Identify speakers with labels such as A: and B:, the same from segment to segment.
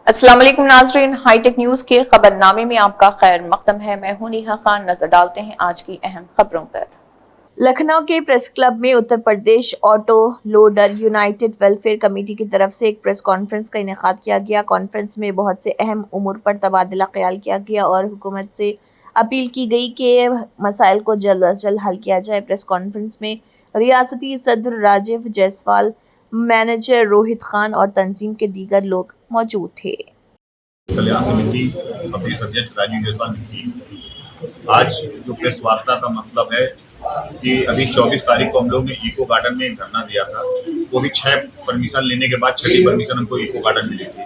A: अस्सलाम वालेकुम नाज़रीन, हाईटेक न्यूज के खबरनामे में आपका खैर मकदम है। मैं हूं नेहा खान। नजर डालते हैं आज की अहम खबरों पर। लखनऊ के प्रेस क्लब में Uttar Pradesh auto loader united welfare committee की तरफ से एक प्रेस कॉन्फ्रेंस का इनेकाद किया गया। कॉन्फ्रेंस में बहुत से अहम उमूर पर तबादला ख्याल किया गया और हुकूमत से अपील की गई कि मसाइल को जल्द अज जल्द हल किया जाए। प्रेस कॉन्फ्रेंस में रियासती सदर राजीव जायसवाल, मैनेजर रोहित खान और तंजीम के दीगर लोग मौजूद थे।
B: कल्याण समिति अपने अध्यक्ष राजीव जायसवाल ने की। आज जो प्रेस वार्ता का मतलब है कि अभी 24 तारीख को हम लोग ने इको गार्डन में धरना दिया था। वो भी 6 परमिशन लेने के बाद 6ठी परमिशन हमको इको गार्डन मिली थी।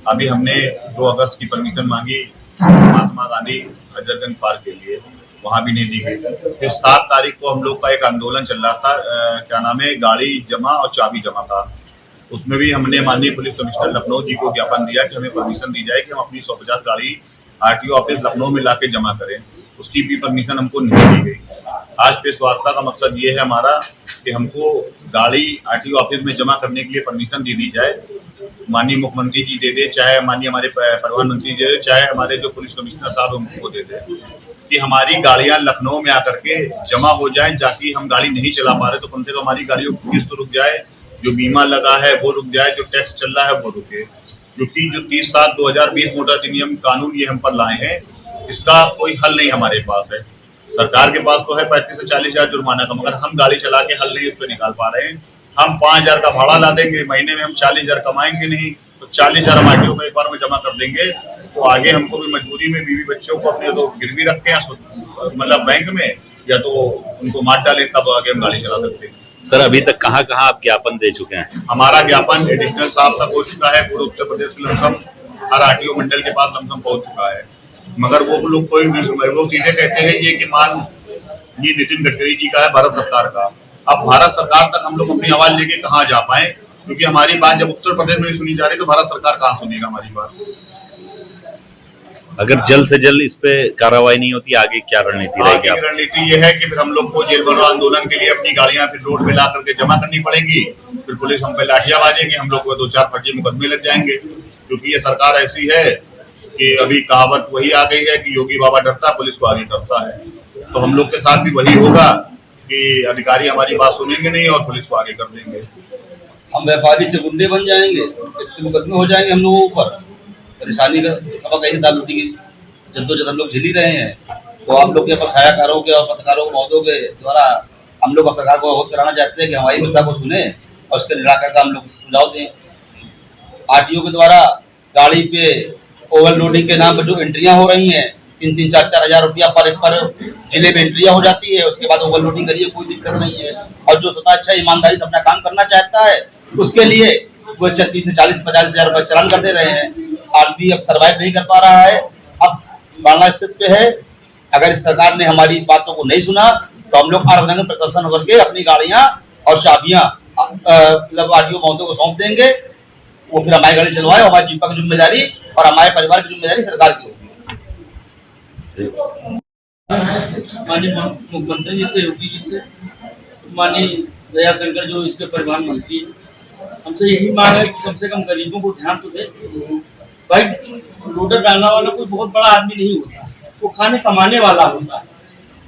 B: अभी हमने 2 अगस्त की परमिशन मांगी महात्मा गांधी हजरतगंज पार्क के लिए, वहाँ भी नहीं दी गई। फिर 7 तारीख को हम लोग का एक आंदोलन चल रहा था, क्या नाम है, गाड़ी जमा और चाबी जमा था। उसमें भी हमने माननीय पुलिस कमिश्नर लखनऊ जी को ज्ञापन दिया कि हमें परमिशन दी जाए कि हम अपनी 150 गाड़ी आरटीओ ऑफिस लखनऊ में लाके जमा करें। उसकी भी परमिशन हमको नहीं दी गई। आज प्रेस वार्ता का मकसद ये है हमारा कि हमको गाड़ी आरटीओ ऑफिस में जमा करने के लिए परमिशन दे दी जाए। माननीय मुख्यमंत्री जी दे दे, चाहे माननीय हमारे प्रधानमंत्री जी दे, चाहे हमारे जो पुलिस कमिश्नर साहब उनको दे दे, कि हमारी गाड़ियां लखनऊ में आकर के जमा हो जाएं। ताकि हम गाड़ी नहीं चला पा रहे तो कम से कम हमारी गाड़ियों की किस्त रुक जाए, जो बीमा लगा है वो रुक जाए, जो टैक्स चल रहा है वो रुके। क्योंकि जो 30/7/2020 मोटर अधिनियम कानून ये हम पर लाए हैं, इसका कोई हल नहीं हमारे पास है। सरकार के पास तो है 35 से 40 हज़ार जुर्माना का, मगर हम गाड़ी चला के हल नहीं उससे निकाल पा रहे हैं। हम 5,000 का भाड़ा ला देंगे, महीने में हम 40,000 कमाएंगे नहीं, तो 40,000 हम आरटीओ को एक बार में जमा कर देंगे तो आगे हमको भी मजबूरी में बीवी बच्चों को अपने तो गिरवी रख के मतलब बैंक में, या तो उनको मार डालें, तब आगे हम गाड़ी चला सकते हैं।
C: सर, अभी तक कहाँ कहाँ आप ज्ञापन दे चुके हैं?
B: हमारा ज्ञापन एडिशनल साहब तक हो चुका है, पूरे उत्तर प्रदेश के लमसम हर आरटीओ मंडल के पास लमसम पहुंच चुका है, मगर वो लोग कोई नहीं सुन रहे। वो सीधे कहते हैं ये कि मान ये नितिन गडकरी जी का है, भारत सरकार का। अब भारत सरकार तक हम लोग अपनी आवाज लेके कहाँ जा पाए, क्योंकि हमारी बात जब उत्तर प्रदेश में नहीं सुनी जा रही तो भारत सरकार कहाँ सुनेगा हमारी बात।
C: अगर जल्द से जल्द इस पे कार्रवाई नहीं होती, आगे क्या रणनीति रहेगी?
B: रणनीति ये है कि फिर हम लोग को जेल भरो आंदोलन के लिए अपनी गाड़ियां फिर रोड पे ला करके जमा करनी पड़ेगी। फिर पुलिस हम पे लाठियां बाजेगी, हम लोग को 2-4 फर्जी मुकदमे लग जाएंगे। क्योंकि ये सरकार ऐसी है कि अभी कहावत वही आ गई है कि योगी बाबा डरता पुलिस को आगे करता है। तो हम लोग के साथ भी वही होगा कि अधिकारी हमारी बात सुनेंगे नहीं और पुलिस को आगे कर देंगे।
D: हम व्यापारी से गुंडे बन जाएंगे, इतने मुकदमे हो जाएंगे हम लोगों पर। परेशानी का सबक यही दाल रोटी की जद्दोजहद हम लोग झेल ही रहे हैं। तो आप लोग के छायाकारों के और पत्रकारों महोदयों के द्वारा हम लोग सरकार को अवगत कराना चाहते हैं कि हमारी मुद्दा को सुने और उसके निराकरण का हम लोग सुझाव दें। आरटीओ के द्वारा गाड़ी पे ओवरलोडिंग के नाम पर जो एंट्रियां हो रही हैं, 3-3, 4-4 हज़ार रुपया पर जिले में एंट्रियां हो जाती है, उसके बाद ओवरलोडिंग करिए, कोई दिक्कत नहीं है। और जो सदा अच्छा ईमानदारी से अपना काम करना चाहता है उसके लिए वो 30 से 40-50 हज़ार रुपये चालान कर दे रहे हैं। आदमी अब सर्वाइव नहीं कर पा रहा है, अब बांग्ला स्थिति पे है। अगर इस सरकार ने हमारी बातों को नहीं सुना तो हम लोग अर्धनगर प्रशासन होकर के अपनी गाड़ियां और चाबियां मतलब आरटीओ महोदय को सौंप देंगे। वो फिर हमारी गाड़ी चलवाए, हमारी जीविका की जिम्मेदारी और हमारे परिवार की जिम्मेदारी सरकार की होगी।
E: माननीय मुख्यमंत्री जी से, योगी जी से, माननीय दयाशंकर जो इसके परिवहन मंत्री हैं, हमसे यही मांग है कि कम से कम गरीबों को ध्यान तो दे। भाई लोडर डालने वाला कोई बहुत बड़ा आदमी नहीं होता, वो खाने कमाने वाला होता है।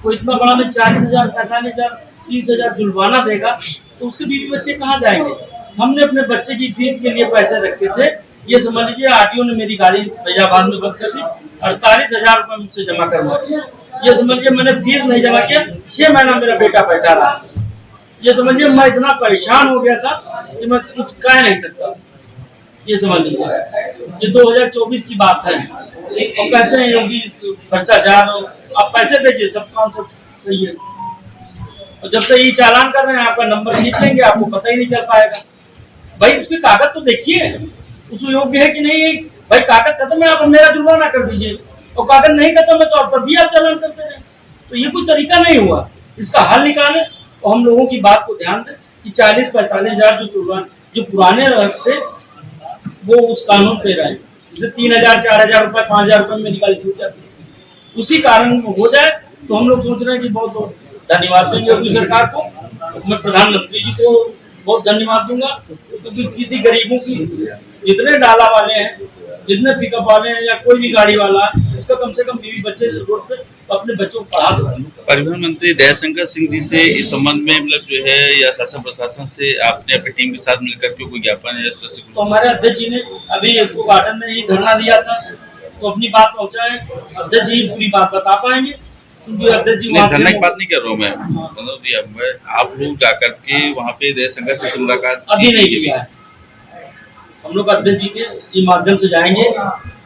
E: कोई इतना बड़ा में 40,000, 45,000, 30,000 जुर्माना देगा तो उसके बीवी बच्चे कहाँ जाएंगे? हमने अपने बच्चे की फीस के लिए पैसे रखे थे, ये समझ लीजिए आरटीओ ने मेरी गाड़ी फैजाबाद में बंद कर दी, 48,000 रुपये मुझसे जमा करवा दिया। ये समझिए मैंने फीस नहीं जमा किया, 6 महीना मेरा बेटा बैठा रहा। ये समझिए मैं इतना परेशान हो गया था कि मैं कुछ कह नहीं सकता। ये समझ लीजिए ये 2024 की बात है और कहते हैं योगी भ्रष्टाचार, आप पैसे दीजिए सब काम सब सही है। और जब से ये चालान कर रहे हैं आपका नंबर खींच लेंगे, आपको पता ही नहीं चल पाएगा। भाई उसके कागज तो देखिए, उस योग्य है कि नहीं। भाई कागज खत्म है, आप मेरा जुर्माना कर दीजिए, और कागज नहीं खत्म है तो आप तब भी आप चालान करते रहे। तो ये कोई तरीका नहीं हुआ, इसका हल निकालें और हम लोगों की बात को ध्यान दें कि 40-45 हज़ार जो पुराने थे वो उस कानून पे रहे, जैसे 3,000, 4,000 रुपये, 5,000 रुपये में निकाली छूट जाती है। उसी कारण हो जाए तो हम लोग सोच रहे हैं कि बहुत बहुत धन्यवाद देंगे योगी सरकार को। मैं प्रधानमंत्री जी को बहुत धन्यवाद दूंगा, क्योंकि किसी गरीबों की जितने डाला वाले हैं, जितने पिकअप वाले हैं या कोई भी गाड़ी वाला है, उसका कम से कम बीवी बच्चे रोड पे अपने बच्चों को पढ़ा सकते हैं।
F: परिवहन मंत्री दयाशंकर सिंह जी से इस संबंध में मतलब जो है या शासन प्रशासन से आपने अपनी टीम के साथ मिलकर के कोई ज्ञापन या इस तरह से
E: तो हमारे अध्यक्ष जी ने अभी इको गार्डन में ही धरना दिया था, तो अपनी बात पहुंचाए, अध्यक्ष जी पूरी बात बता पाएंगे, क्योंकि अध्यक्ष जी
F: नहीं, धरने की बात नहीं कर रहा हूँ मैं, मतलब दिया मैं आप लोग जाकर के वहाँ पे दयाशंकर से मुलाकात
E: अभी नहीं किया है। हम लोग अध्यक्ष जी के माध्यम से जाएंगे,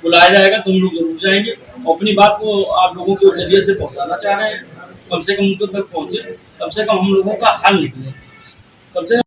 E: बुलाया जाएगा तो हम लोग जरूर जाएंगे और अपनी बात को आप लोगों के जरिए से पहुंचाना चाह रहे हैं, कम से कम उनको तक पहुंचे, कम से कम हम लोगों का हल निकले, कम से कम